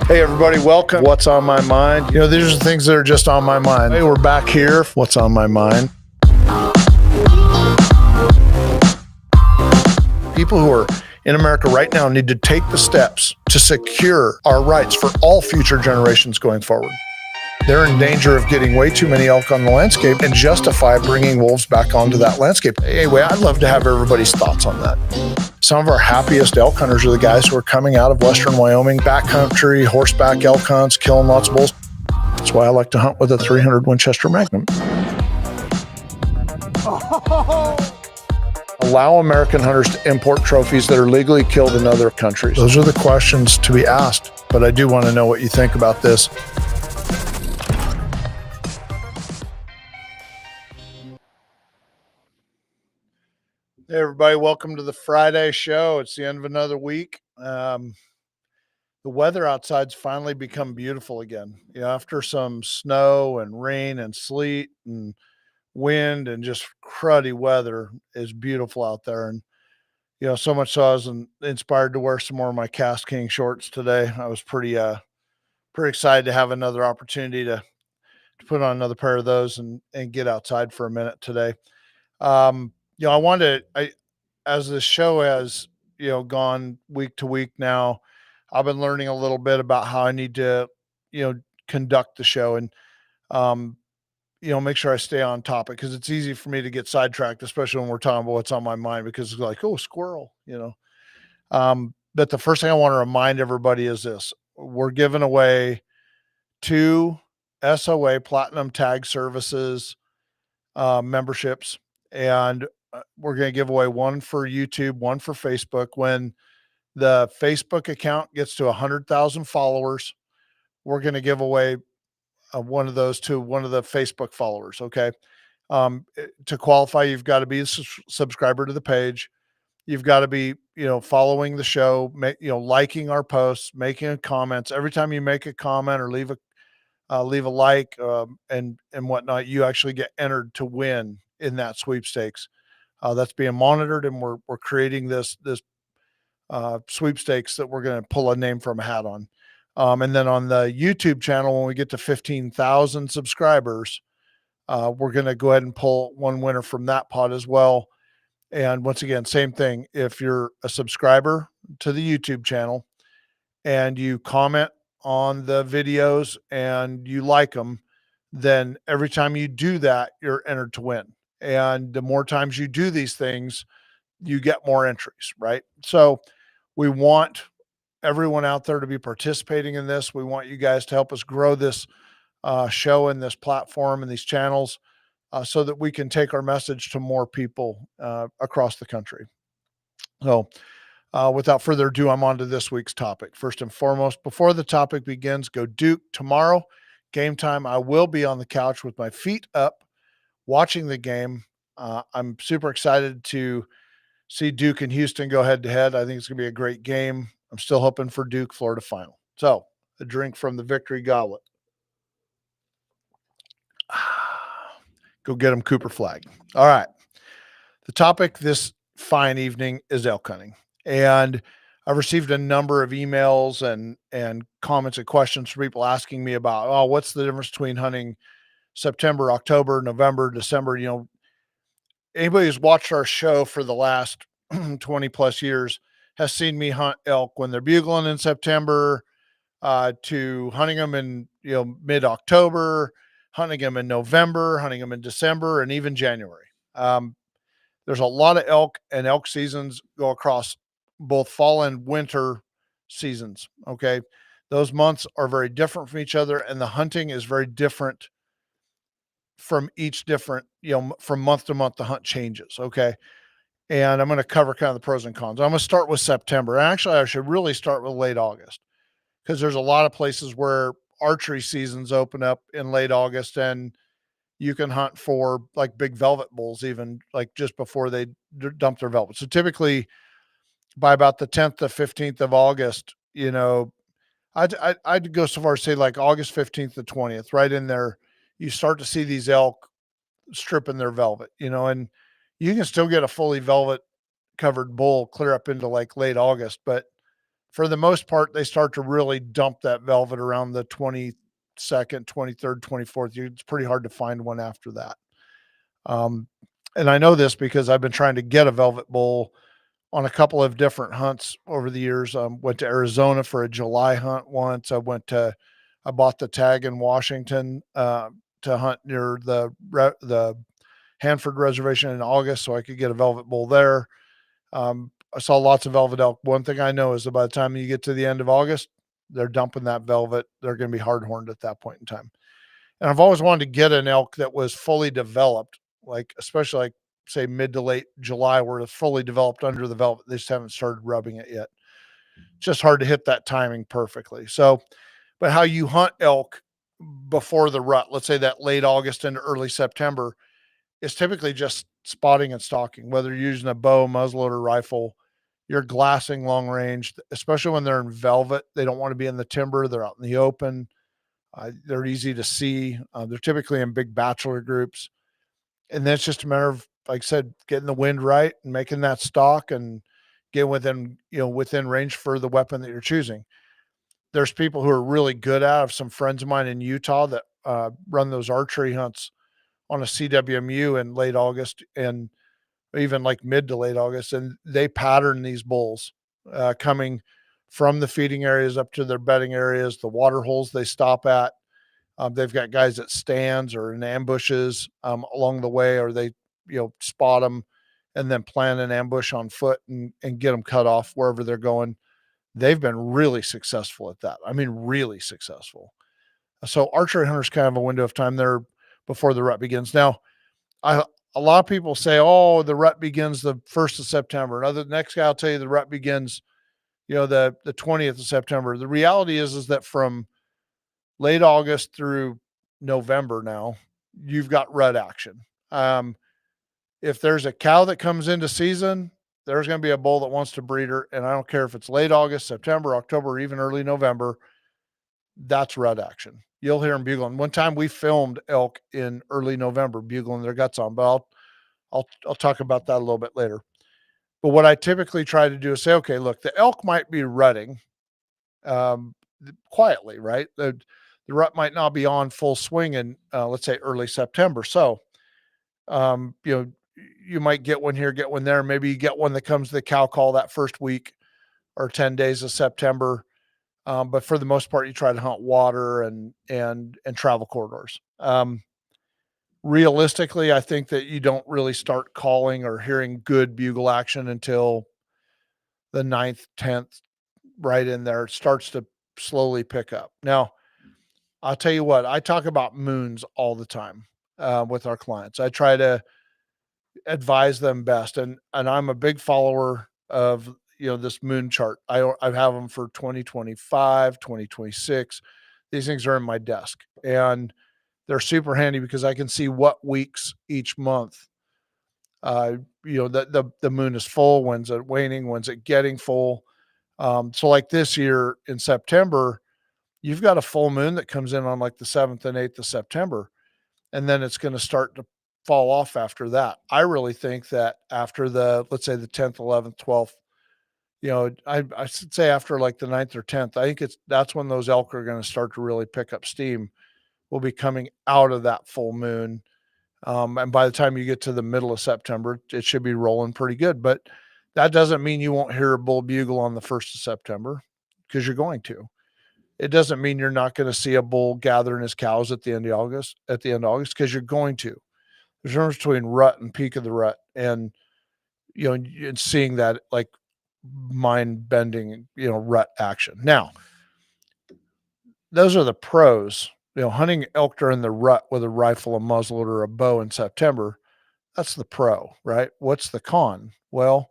Hey, everybody, welcome. What's on my mind? You know, these are the things that are just on my mind. Hey, we're back here. What's on my mind? People who are in America right now need to take the steps to secure our rights for all future generations going forward. They're in danger of getting way too many elk on the landscape and justify bringing wolves back onto that landscape. Anyway, I'd love to have everybody's thoughts on that. Some of our happiest elk hunters are the guys who are coming out of Western Wyoming, backcountry, horseback elk hunts, killing lots of bulls. That's why I like to hunt with a 300 Winchester Magnum. Allow American hunters to import trophies that are legally killed in other countries? Those are the questions to be asked, but I do want to know what you think about this. Hey, everybody, welcome to the Friday show. It's the end of another week. The weather outside's finally become beautiful again. You know, after some snow and rain and sleet and wind and just cruddy weather, is beautiful out there. And, you know, so much so I was inspired to wear some more of my Cast King shorts today. I was pretty excited to have another opportunity to put on another pair of those and get outside for a minute today. You know, as this show has, you know, gone week to week now, I've been learning a little bit about how I need to, you know, conduct the show and, you know, make sure I stay on topic because it's easy for me to get sidetracked, especially when we're talking about what's on my mind because it's like, oh, squirrel, you know. But the first thing I want to remind everybody is this: we're giving away 2 SOA Platinum Tag Services memberships, and we're going to give away one for YouTube, one for Facebook. When the Facebook account gets to 100,000 followers, we're going to give away one of those to one of the Facebook followers. Okay. To qualify, you've got to be a subscriber to the page. You've got to be, you know, following the show, you know, liking our posts, making comments. Every time you make a comment or leave a like and whatnot, you actually get entered to win in that sweepstakes. That's being monitored, and we're creating this sweepstakes that we're going to pull a name from a hat on. And then on the YouTube channel, when we get to 15,000 subscribers, we're going to go ahead and pull one winner from that pot as well. And once again, same thing. If you're a subscriber to the YouTube channel and you comment on the videos and you like them, then every time you do that, you're entered to win. And the more times you do these things, you get more entries, right? So we want everyone out there to be participating in this. We want you guys to help us grow this show and this platform and these channels so that we can take our message to more people across the country. So without further ado, I'm on to this week's topic. First and foremost, before the topic begins, go Duke tomorrow. Game time, I will be on the couch with my feet up watching the game. I'm super excited to see Duke and Houston go head to head. I think it's going to be a great game. I'm still hoping for Duke, Florida final. So a drink from the victory goblet. Go get them Cooper Flag. All right. The topic this fine evening is elk hunting. And I've received a number of emails and comments and questions from people asking me about, oh, what's the difference between hunting September, October, November, December? You know, anybody who's watched our show for the last 20 plus years has seen me hunt elk when they're bugling in September, to hunting them in, you know, mid-October, hunting them in November, hunting them in December, and even January. There's a lot of elk, and elk seasons go across both fall and winter seasons. Okay. Those months are very different from each other, and the hunting is very different from each different, you know, from month to month, the hunt changes. Okay. And I'm going to cover kind of the pros and cons. I'm going to start with September. Actually, I should really start with late August because there's a lot of places where archery seasons open up in late August, and you can hunt for like big velvet bulls, even like just before they dump their velvet. So typically by about the 10th to 15th of August, you know, I'd go so far as say like August 15th to 20th, right in there, you start to see these elk stripping their velvet, you know, and you can still get a fully velvet covered bull clear up into like late August, but for the most part, they start to really dump that velvet around the 22nd, 23rd, 24th. It's pretty hard to find one after that. Um, and I know this because I've been trying to get a velvet bull on a couple of different hunts over the years. Went to Arizona for a July hunt once. I bought the tag in Washington to hunt near the Hanford Reservation in August, so I could get a velvet bull there. I saw lots of velvet elk. One thing I know is that by the time you get to the end of August, they're dumping that velvet. They're going to be hard horned at that point in time. And I've always wanted to get an elk that was fully developed, like especially like say mid to late July, where it's fully developed under the velvet. They just haven't started rubbing it yet. It's just hard to hit that timing perfectly. So, but how you hunt elk before the rut, let's say that late August into early September, is typically just spotting and stalking, whether you're using a bow, muzzleloader, rifle. You're glassing long range, especially when they're in velvet. They don't want to be in the timber. They're out in the open. They're easy to see. They're typically in big bachelor groups. And then it's just a matter of, like I said, getting the wind right and making that stalk and getting within range for the weapon that you're choosing. There's people who are really good at it. Some friends of mine in Utah that run those archery hunts on a CWMU in late August and even like mid to late August, and they pattern these bulls coming from the feeding areas up to their bedding areas, the water holes they stop at. They've got guys at stands or in ambushes along the way, or they spot them and then plan an ambush on foot and get them cut off wherever they're going. They've been really successful at that. I mean, really successful. So archery hunters kind of a window of time there before the rut begins. Now, I a lot of people say, "Oh, the rut begins the 1st of September." Another next guy will tell you the rut begins, the 20th of September. The reality is that from late August through November now, you've got rut action. If there's a cow that comes into season, there's going to be a bull that wants to breed her, and I don't care if it's late August, September, October, or even early November. That's rut action. You'll hear them bugling. One time we filmed elk in early November bugling their guts on, but I'll talk about that a little bit later. But what I typically try to do is say, okay, look, the elk might be rutting um, quietly, right? The rut might not be on full swing in, let's say, early September. So, um, you know, you might get one here, get one there. Maybe you get one that comes to the cow call that first week or 10 days of September. But for the most part, you try to hunt water and travel corridors. Realistically, I think that you don't really start calling or hearing good bugle action until the 9th, 10th, right in there. It starts to slowly pick up. Now, I'll tell you what, I talk about moons all the time with our clients. I try to advise them best, and I'm a big follower of this moon chart. I have them for 2025, 2026. These things are in my desk, and they're super handy because I can see what weeks each month the moon is full, when's it waning, when's it getting full. So like this year in September, you've got a full moon that comes in on like the 7th and 8th of September, and then it's going to start to fall off after that. I really think that after let's say the 10th, 11th, 12th, I should say after like the 9th or 10th, I think that's when those elk are going to start to really pick up steam. We'll be coming out of that full moon. And by the time you get to the middle of September, it should be rolling pretty good. But that doesn't mean you won't hear a bull bugle on the 1st of September because you're going to. It doesn't mean you're not going to see a bull gathering his cows at the end of August, because you're going to. There's a difference between rut and peak of the rut, and and seeing that like mind bending, rut action. Now, those are the pros. Hunting elk during the rut with a rifle, a muzzleloader, or a bow in September, that's the pro, right? What's the con? Well,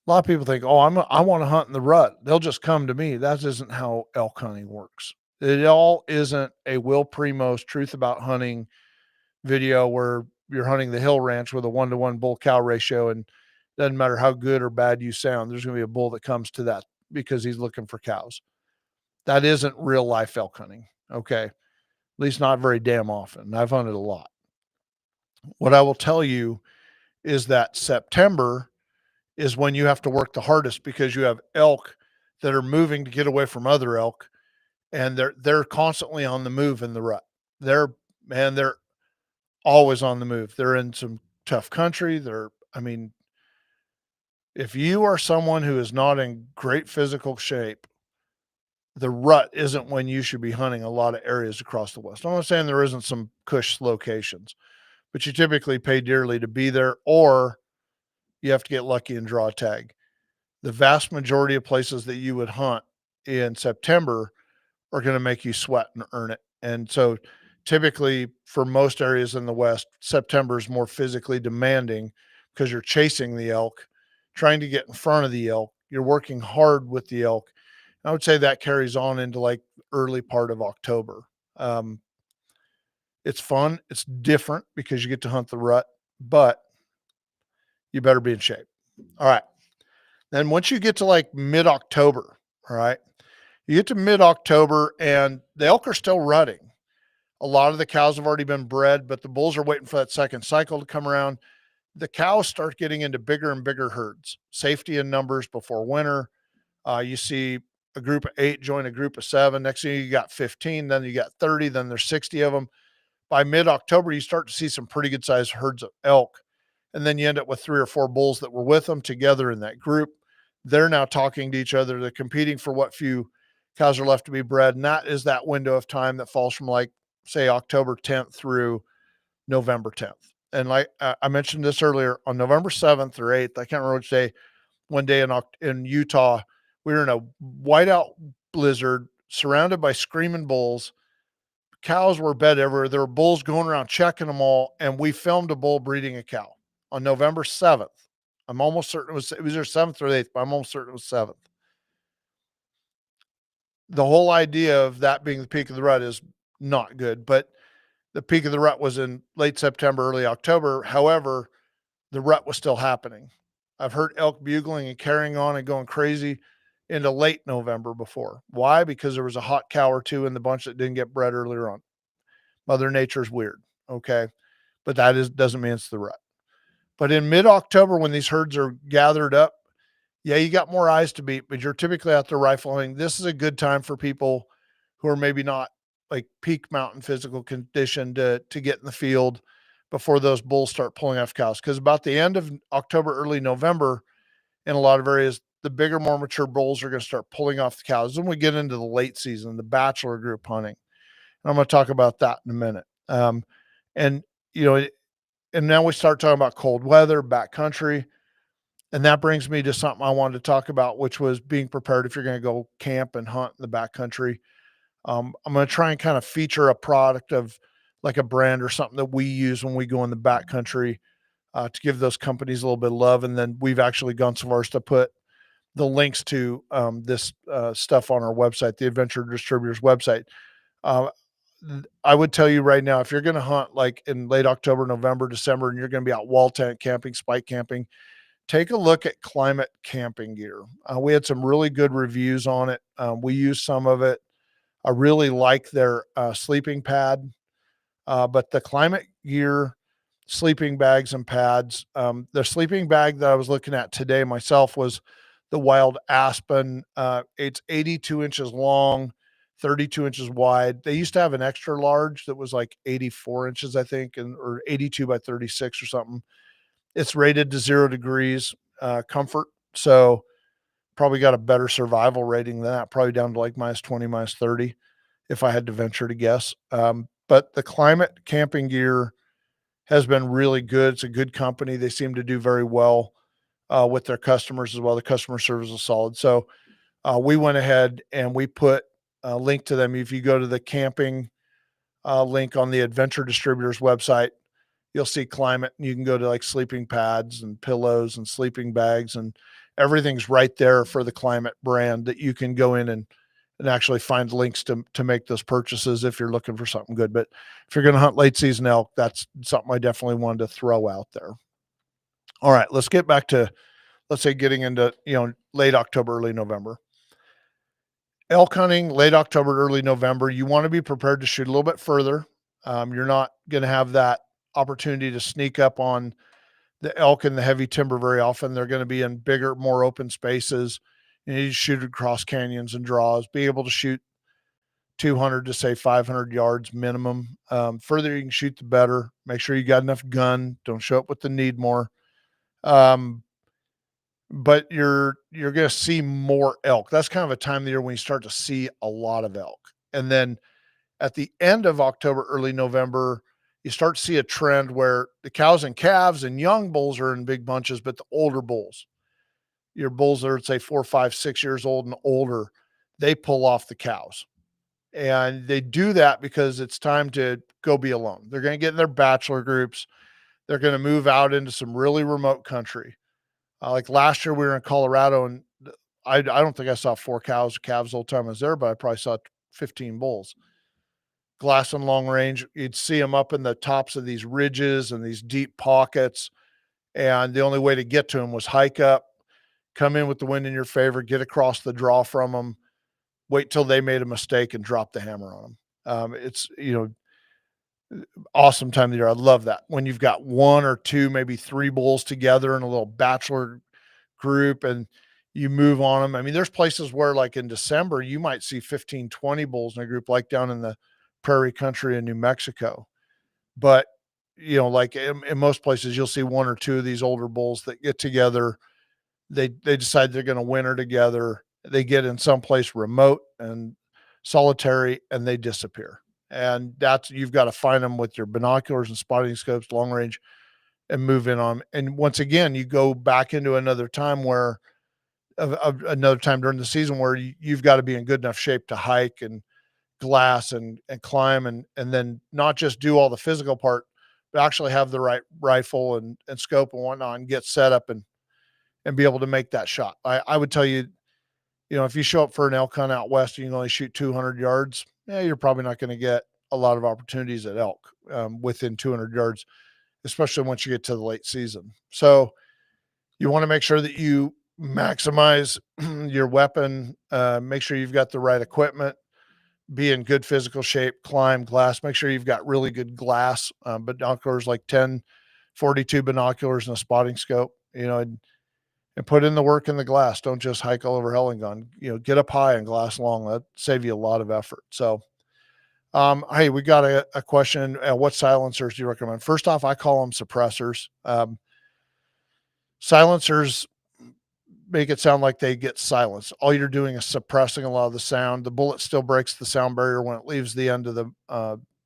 a lot of people think, "Oh, I want to hunt in the rut. They'll just come to me." That isn't how elk hunting works. It all isn't a Will Primos truth about hunting video where you're hunting the hill ranch with a 1-to-1 bull cow ratio, and it doesn't matter how good or bad you sound, there's going to be a bull that comes to that because he's looking for cows. That isn't real life elk hunting. Okay. At least not very damn often. I've hunted a lot. What I will tell you is that September is when you have to work the hardest because you have elk that are moving to get away from other elk, and they're constantly on the move in the rut. They're always on the move. They're in some tough country. I mean, if you are someone who is not in great physical shape, the rut isn't when you should be hunting a lot of areas across the West. I'm not saying there isn't some cush locations, but you typically pay dearly to be there, or you have to get lucky and draw a tag. The vast majority of places that you would hunt in September are going to make you sweat and earn it. And so typically for most areas in the West, September is more physically demanding because you're chasing the elk, trying to get in front of the elk. You're working hard with the elk. I would say that carries on into like early part of October. Um, it's fun. It's different because you get to hunt the rut, but you better be in shape. All right. Then once you get to like mid-October, all right, you get to mid-October and the elk are still rutting. A lot of the cows have already been bred, but the bulls are waiting for that second cycle to come around. The cows start getting into bigger and bigger herds, safety in numbers before winter. You see a group of 8 join a group of 7. Next thing you got 15, then you got 30, then there's 60 of them. By mid-October, you start to see some pretty good sized herds of elk. And then you end up with 3 or 4 bulls that were with them together in that group. They're now talking to each other. They're competing for what few cows are left to be bred. And that is that window of time that falls from like, say, October 10th through November 10th. And like I mentioned this earlier, on November 7th or 8th, I can't remember which day, one day in Utah, we were in a whiteout blizzard surrounded by screaming bulls. Cows were bed everywhere. There were bulls going around checking them all. And we filmed a bull breeding a cow on November 7th. I'm almost certain it was their 7th or 8th, but I'm almost certain it was 7th. The whole idea of that being the peak of the rut is not good, but the peak of the rut was in late September, early October. However, the rut was still happening. I've heard elk bugling and carrying on and going crazy into late November before. Why? Because there was a hot cow or two in the bunch that didn't get bred earlier on. Mother Nature's weird. Okay. But doesn't mean it's the rut. But in mid-October, when these herds are gathered up, yeah, you got more eyes to beat, but you're typically out there rifling. This is a good time for people who are maybe not like peak mountain physical condition to get in the field before those bulls start pulling off cows. Because about the end of October, early November, in a lot of areas, the bigger, more mature bulls are going to start pulling off the cows. Then we get into the late season, the bachelor group hunting. And I'm going to talk about that in a minute. And, you know, and now we start talking about cold weather, backcountry. And that brings me to something I wanted to talk about, which was being prepared if you're going to go camp and hunt in the backcountry. I'm going to try and kind of feature a product of like a brand or something that we use when we go in the backcountry to give those companies a little bit of love. And then we've actually gone so far as to put the links to this stuff on our website, the Adventure Distributors website. Uh, I would tell you right now, if you're going to hunt like in late October, November, December, and you're going to be out wall tent camping, spike camping, take a look at Climate camping gear. We had some really good reviews on it. We used some of it. I really like their sleeping pad, but the Climate gear sleeping bags and pads. The sleeping bag that I was looking at today myself was the Wild Aspen. It's 82 inches long, 32 inches wide. They used to have an extra large that was like 84 inches, I think, or 82 by 36 or something. It's rated to 0 degrees comfort. So probably got a better survival rating than that, probably down to like minus 20, minus 30, if I had to venture to guess. But the Climate camping gear has been really good. It's a good company. They seem to do very well with their customers as well. The customer service is solid. So we went ahead and we put a link to them. If you go to the camping link on the Adventure Distributors website, you'll see Climate, and you can go to like sleeping pads and pillows and sleeping bags, and everything's right there for the Climate brand that you can go in and actually find links to make those purchases if you're looking for something good. But if you're going to hunt late season elk, that's something I definitely wanted to throw out there. All right, let's get back to, let's say, getting into, late October, early November. Elk hunting, late October, early November, you want to be prepared to shoot a little bit further. You're not going to have that opportunity to sneak up on the elk and the heavy timber, very often they're going to be in bigger, more open spaces. You need to shoot across canyons and draws, be able to shoot 200 to say 500 yards minimum. Further you can shoot, the better. Make sure you got enough gun. Don't show up with the need more. But you're going to see more elk. That's kind of a time of the year when you start to see a lot of elk. And then at the end of October, early November, you start to see a trend where the cows and calves and young bulls are in big bunches, but the older bulls, your bulls that are, say, 4, 5, 6 years old and older, they pull off the cows. And they do that because it's time to go be alone. They're going to get in their bachelor groups. They're going to move out into some really remote country. Like last year, we were in Colorado, and I don't think I saw 4 cows or calves the whole time I was there, but I probably saw 15 bulls. Glass and long range, you'd see them up in the tops of these ridges and these deep pockets. And the only way to get to them was hike up, come in with the wind in your favor, get across the draw from them, wait till they made a mistake and drop the hammer on them. It's, awesome time of the year. I love that. When you've got 1 or 2, maybe 3 bulls together in a little bachelor group and you move on them. I mean, there's places where like in December, you might see 15, 20 bulls in a group, like down in the prairie country in New Mexico. But, like in most places, you'll see 1 or 2 of these older bulls that get together. They decide they're going to winter together. They get in someplace remote and solitary and they disappear. And you've got to find them with your binoculars and spotting scopes, long range, and move in on 'em. And once again, you go back into another time where another time during the season where you've got to be in good enough shape to hike and glass and climb and then not just do all the physical part, but actually have the right rifle and scope and whatnot and get set up and be able to make that shot. I would tell you, if you show up for an elk hunt out west and you can only shoot 200 yards, you're probably not going to get a lot of opportunities at elk within 200 yards, especially once you get to the late season. So you want to make sure that you maximize your weapon, make sure you've got the right equipment, be in good physical shape, climb, glass, make sure you've got really good glass, binoculars, like 10-42 binoculars and a spotting scope, and put in the work in the glass. Don't just hike all over Hellingen. Get up high and glass long. That save you a lot of effort. So, hey, we got a question. What silencers do you recommend? First off, I call them suppressors. Silencers make it sound like they get silenced. All you're doing is suppressing a lot of the sound. The bullet still breaks the sound barrier when it leaves the end of the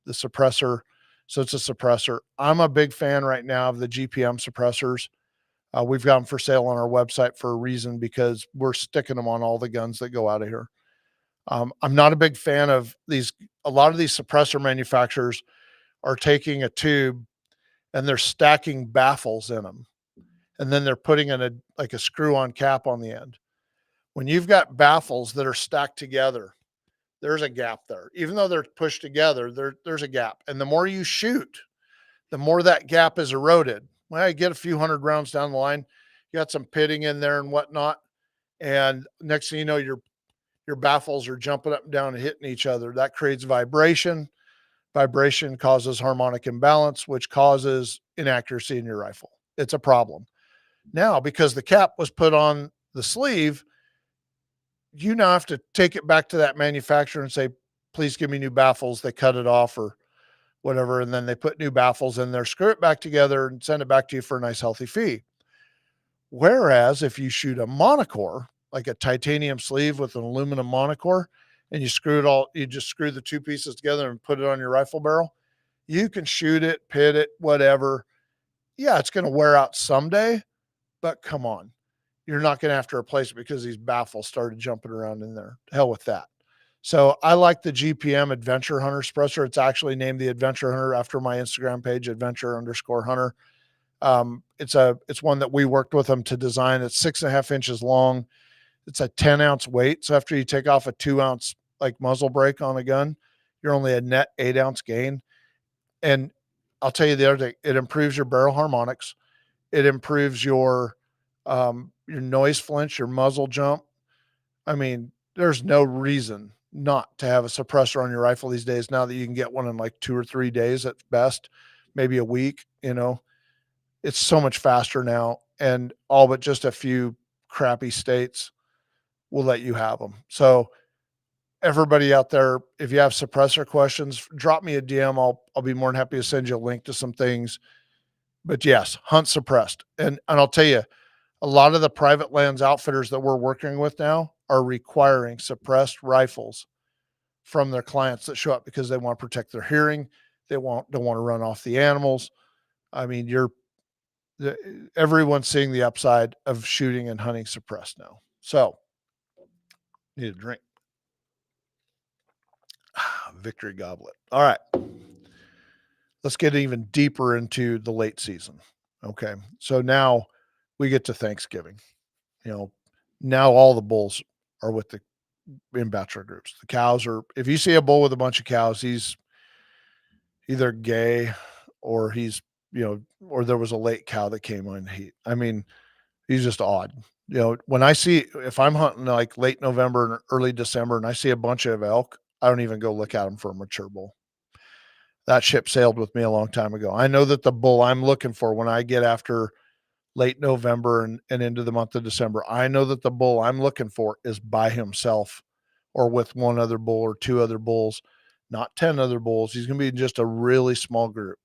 suppressor. So it's a suppressor. I'm a big fan right now of the GPM suppressors. We've got them for sale on our website for a reason, because we're sticking them on all the guns that go out of here. I'm not a big fan of these. A lot of these suppressor manufacturers are taking a tube and they're stacking baffles in them. And then they're putting in a screw-on cap on the end. When you've got baffles that are stacked together, there's a gap there. Even though they're pushed together, there's a gap. And the more you shoot, the more that gap is eroded. Well, you get a few hundred rounds down the line, you got some pitting in there and whatnot. And next thing you know, your baffles are jumping up and down and hitting each other. That creates vibration. Vibration causes harmonic imbalance, which causes inaccuracy in your rifle. It's a problem. Now, because the cap was put on the sleeve, you now have to take it back to that manufacturer and say, please give me new baffles. They cut it off or whatever. And then they put new baffles in there, screw it back together and send it back to you for a nice healthy fee. Whereas if you shoot a monocore, like a titanium sleeve with an aluminum monocore, and you just screw the 2 pieces together and put it on your rifle barrel, you can shoot it, pit it, whatever. Yeah, it's going to wear out someday, but come on, you're not going to have to replace it because these baffles started jumping around in there. Hell with that. So I like the GPM Adventure Hunter suppressor. It's actually named the Adventure Hunter after my Instagram page, adventure_hunter. It's one that we worked with them to design. It's 6.5 inches long. It's a 10-ounce weight. So after you take off a 2-ounce muzzle brake on a gun, you're only a net 8-ounce gain. And I'll tell you the other thing, it improves your barrel harmonics. It improves your noise flinch, your muzzle jump. I mean, there's no reason not to have a suppressor on your rifle these days, now that you can get one in 2 or 3 days at best, maybe a week. It's so much faster now, and all but just a few crappy states will let you have them. So everybody out there, if you have suppressor questions, drop me a DM. I'll be more than happy to send you a link to some things. But yes, hunt suppressed. And I'll tell you, a lot of the private lands outfitters that we're working with now are requiring suppressed rifles from their clients that show up because they want to protect their hearing. They don't want to run off the animals. I mean, everyone's seeing the upside of shooting and hunting suppressed now. So, need a drink. Victory goblet. All right. Let's get even deeper into the late season. Okay. So now we get to Thanksgiving. You know, now all the bulls are with the in bachelor groups. The cows are, if you see a bull with a bunch of cows, he's either gay or or there was a late cow that came on heat. I mean, he's just odd. When if I'm hunting like late November and early December and I see a bunch of elk, I don't even go look at them for a mature bull. That ship sailed with me a long time ago. I know that the bull I'm looking for when I get after late November and into the month of December, I know that the bull I'm looking for is by himself or with one other bull or two other bulls, not 10 other bulls. He's going to be just a really small group.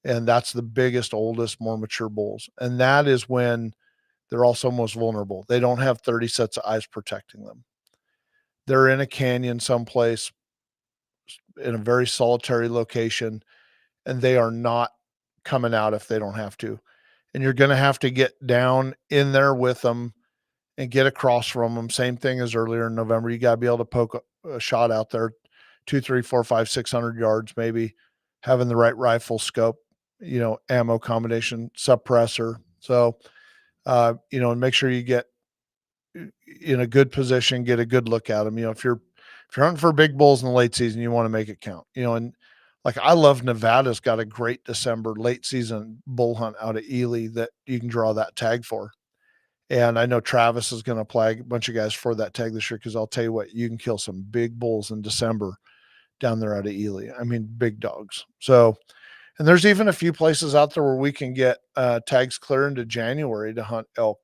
And that's the biggest, oldest, more mature bulls. And that is when they're also most vulnerable. They don't have 30 sets of eyes protecting them. They're in a canyon someplace in a very solitary location, and they are not coming out if they don't have to. And you're going to have to get down in there with them and get across from them. Same thing as earlier in November. You got to be able to poke a shot out there, 2, 3, 4, 5, 600 yards, maybe having the right rifle scope, ammo combination, suppressor. So, and make sure you get in a good position, get a good look at them. If you're hunting for big bulls in the late season, you want to make it count. And like I love Nevada's got a great December late season bull hunt out of Ely that you can draw that tag for. And I know Travis is going to apply a bunch of guys for that tag this year because I'll tell you what, you can kill some big bulls in December down there out of Ely. I mean, big dogs. So, and there's even a few places out there where we can get tags clear into January to hunt elk,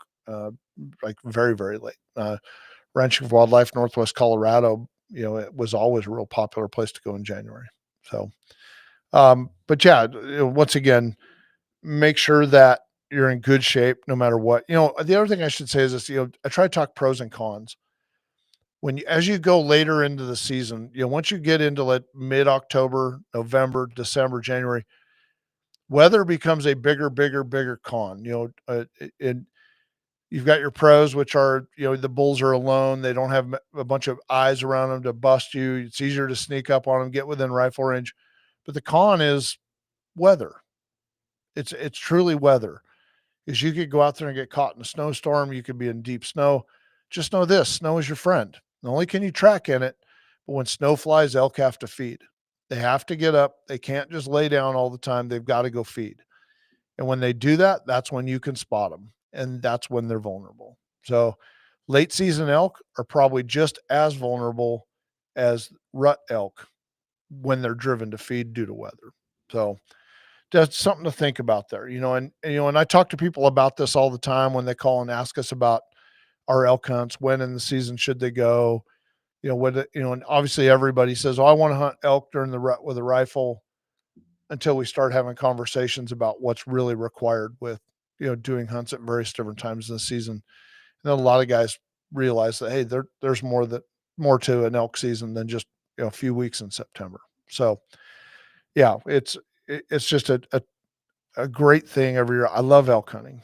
like very, very late. Ranching for Wildlife, Northwest Colorado, it was always a real popular place to go in January. So, but yeah, once again, make sure that you're in good shape no matter what. The other thing I should say is this, I try to talk pros and cons. As you go later into the season, once you get into like mid-October, November, December, January, weather becomes a bigger con. And you've got your pros, which are, the bulls are alone. They don't have a bunch of eyes around them to bust you. It's easier to sneak up on them, get within rifle range. But the con is weather. It's truly weather. Is you could go out there and get caught in a snowstorm. You could be in deep snow. Just know this, snow is your friend. Not only can you track in it, but when snow flies, elk have to feed. They have to get up. They can't just lay down all the time. They've got to go feed. And when they do that, that's when you can spot them. And that's when they're vulnerable. So late season elk are probably just as vulnerable as rut elk when they're driven to feed due to weather. So that's something to think about there, and I talk to people about this all the time when they call and ask us about our elk hunts, when in the season should they go, and obviously everybody says, oh, I want to hunt elk during the rut with a rifle, until we start having conversations about what's really required with, doing hunts at various different times in the season. And then a lot of guys realize that, hey, there's more to an elk season than just, a few weeks in September. So yeah, it's just a great thing every year. I love elk hunting.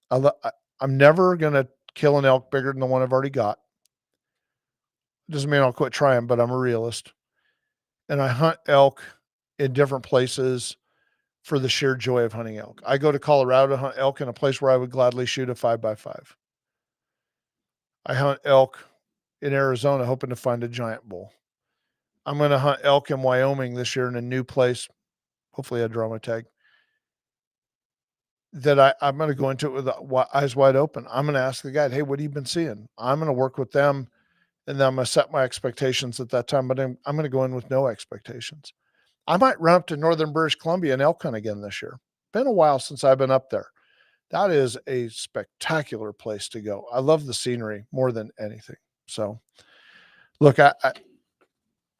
I'm never going to kill an elk bigger than the one I've already got. Doesn't mean I'll quit trying, but I'm a realist. And I hunt elk in different places for the sheer joy of hunting elk. I go to Colorado to hunt elk in a place where I would gladly shoot a 5x5. I hunt elk in Arizona hoping to find a giant bull. I'm going to hunt elk in Wyoming this year in a new place. Hopefully I draw my tag. That I'm going to go into it with eyes wide open. I'm going to ask the guide, hey, what have you been seeing? I'm going to work with them, and then I'm going to set my expectations at that time, but I'm going to go in with no expectations. I might run up to northern British Columbia and elk hunt again this year. been a while since I've been up there. That is a spectacular place to go. I love the scenery more than anything. So, look, I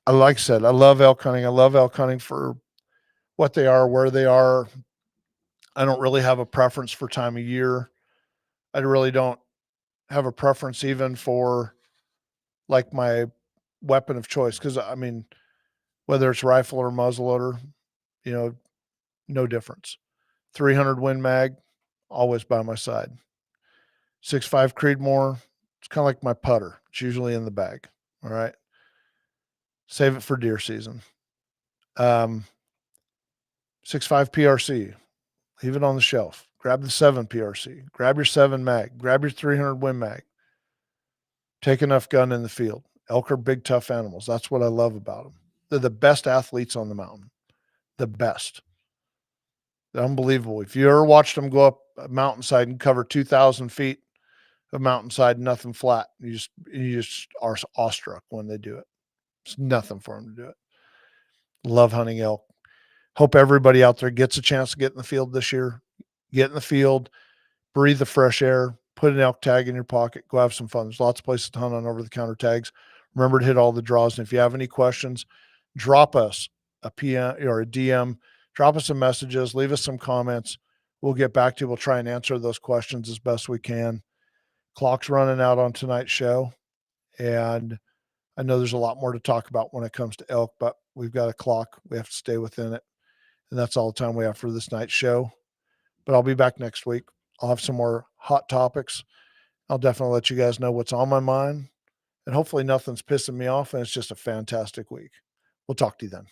like I said, I love elk hunting. I love elk hunting for what they are, where they are. I don't really have a preference for time of year. I really don't have a preference even for like my weapon of choice. Cause I mean, whether it's rifle or muzzleloader, you know, no difference. 300 Win Mag, always by my side. 6.5 Creedmoor, it's kind of like my putter. It's usually in the bag. All right. Save it for deer season. 6.5 PRC, leave it on the shelf. Grab the 7 PRC, grab your 7 mag, grab your 300 Win Mag. Take enough gun in the field. Elk are big, tough animals. That's what I love about them. They're the best athletes on the mountain. The best. They're unbelievable. If you ever watched them go up a mountainside and cover 2,000 feet of mountainside, nothing flat, you just are awestruck when they do it. It's nothing for them to do it. Love hunting elk. Hope everybody out there gets a chance to get in the field this year. Get in the field, breathe the fresh air, put an elk tag in your pocket, go have some fun. There's lots of places to hunt on over-the-counter tags. Remember to hit all the draws. And if you have any questions, drop us a PM or a DM, drop us some messages, leave us some comments. We'll get back to you. We'll try and answer those questions as best we can. Clock's running out on tonight's show, and I know there's a lot more to talk about when it comes to elk, but we've got a clock. We have to stay within it. And that's all the time we have for this night's show. But I'll be back next week. I'll have some more hot topics. I'll definitely let you guys know what's on my mind. And hopefully nothing's pissing me off and it's just a fantastic week. We'll talk to you then.